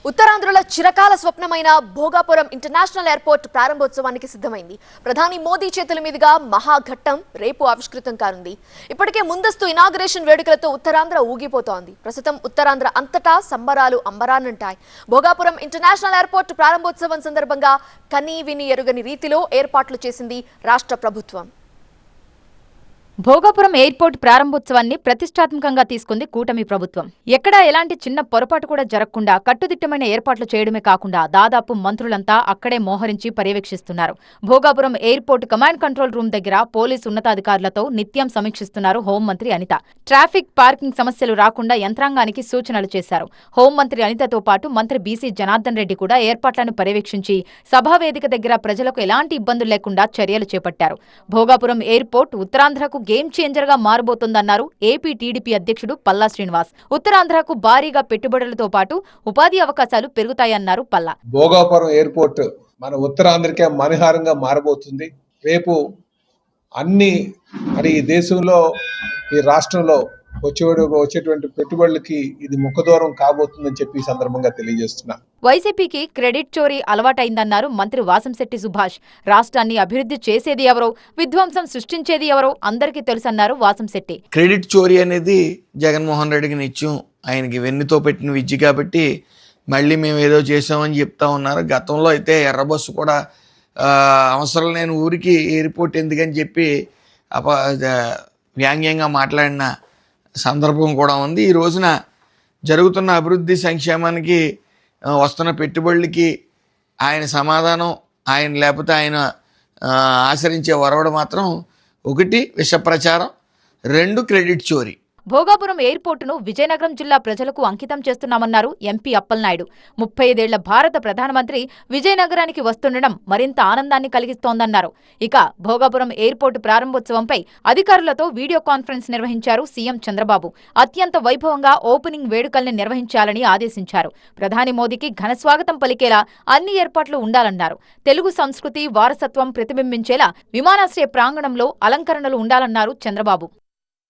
ఉత్తరాంధ్రలో చిరకాల స్వప్నమైన Bhogapuram international airport ప్రారంభోత్సవానికి సిద్ధమైంది. ప్రధాని మోదీ చేతుల మీదుగా మహాఘట్టం రేపు ఆవిష్కృతం కానుంది. ఇప్పటికే ముందస్తు ఇనాగరేషన్ వేడుకలతో ఉత్తరాంధ్ర ఊగిపోతోంది. ప్రస్తుతం ఉత్తరాంధ్ర అంతటా సంబరాలు అంబరాన్నంటాయి. భోగాపురం ఇంటర్నేషనల్ ఎయిర్పోర్ట్ ప్రారంభోత్సవం సందర్భంగా కనీ విని ఎరుగని రీతిలో ఏర్పాట్లు చేసింది రాష్ట్ర ప్రభుత్వం. భోగాపురం ఎయిర్పోర్ట్ ప్రారంభోత్సవాన్ని ప్రతిష్టాత్మకంగా తీసుకుంది కూటమి ప్రభుత్వం. ఎక్కడా ఎలాంటి చిన్న పొరపాటు కూడా జరగకుండా కట్టుదిట్టమైన ఏర్పాట్లు చేయడమే కాకుండా దాదాపు మంత్రులంతా అక్కడే మోహరించి పర్యవేక్షిస్తున్నారు. Bhogapuram airport command control room దగ్గర పోలీసు ఉన్నతాధికారులతో నిత్యం సమీక్షిస్తున్నారు హోంమంత్రి అనిత. ట్రాఫిక్, పార్కింగ్ సమస్యలు రాకుండా యంత్రాంగానికి సూచనలు చేశారు. హోంమంత్రి అనితతో పాటు మంత్రి బీసీ జనార్దన్ రెడ్డి కూడా ఏర్పాట్లను పర్యవేక్షించి సభావేదిక దగ్గర ప్రజలకు ఎలాంటి ఇబ్బందులు లేకుండా చర్యలు చేపట్టారు. భోగాపురం ఎయిర్పోర్ట్ ఉత్తరాంధ్రకు గేమ్ చేంజర్ గా మారబోతోందన్నారు ఏపీ టీడీపీ అధ్యక్షుడు పల్లా శ్రీనివాస్. ఉత్తరాంధ్రకు భారీగా పెట్టుబడులతో పాటు ఉపాధి అవకాశాలు పెరుగుతాయన్నారు పల్లా. భోగాపురం ఎయిర్పోర్ట్ మన ఉత్తరాంధ్రకే మణిహారంగా మారబోతుంది. రేపు అన్ని ఈ దేశంలో ఈ రాష్ట్రంలో వచ్చేటువంటి పెట్టుబడులకి ఇది ముఖదూరం కాబోతుందని చెప్పి ఈ సందర్భంగా తెలియజేస్తున్నా. వైసీపీకి క్రెడిట్ చోరీ అలవాటైందన్నారు మంత్రి వాసంశెట్టి సుభాష్. రాష్ట్రాన్ని అభివృద్ధి చేసేది ఎవరో, విధ్వంసం సృష్టించేది ఎవరో అందరికీ తెలుసన్నారు వాసంశెట్టి. క్రెడిట్ చోరీ అనేది జగన్మోహన్ రెడ్డికి నిత్యం ఆయనకి వెన్నుతో పెట్టిన విద్య కాబట్టి మళ్ళీ మేము ఏదో చేసామని చెప్తా ఉన్నారు. గతంలో అయితే ఎర్రబస్సు కూడా అవసరం లేని ఊరికి ఎయిర్పోర్ట్ ఎందుకని చెప్పి వ్యాంగ్యంగా మాట్లాడిన సందర్భం కూడా ఉంది. ఈ రోజున జరుగుతున్న అభివృద్ధి సంక్షేమానికి వస్తున్న పెట్టుబడులకి ఆయన సమాధానం, ఆయన లేకపోతే ఆయన ఆచరించే వరవడు మాత్రం ఒకటి విష ప్రచారం, రెండు క్రెడిట్ చోరీ. భోగాపురం ఎయిర్పోర్టును విజయనగరం జిల్లా ప్రజలకు అంకితం చేస్తున్నామన్నారు ఎంపీ అప్పలనాయుడు. 35 ఏళ్ల భారత ప్రధానమంత్రి విజయనగరానికి వస్తుండడం మరింత ఆనందాన్ని కలిగిస్తోందన్నారు. ఇక భోగాపురం ఎయిర్పోర్టు ప్రారంభోత్సవంపై అధికారులతో వీడియో కాన్ఫరెన్స్ నిర్వహించారు సీఎం చంద్రబాబు. అత్యంత వైభవంగా ఓపెనింగ్ వేడుకల్ని నిర్వహించాలని ఆదేశించారు. ప్రధాని మోదీకి ఘనస్వాగతం పలికేలా అన్ని ఏర్పాట్లు ఉండాలన్నారు. తెలుగు సంస్కృతి, వారసత్వం ప్రతిబింబించేలా విమానాశ్రయ ప్రాంగణంలో అలంకరణలు ఉండాలన్నారు చంద్రబాబు.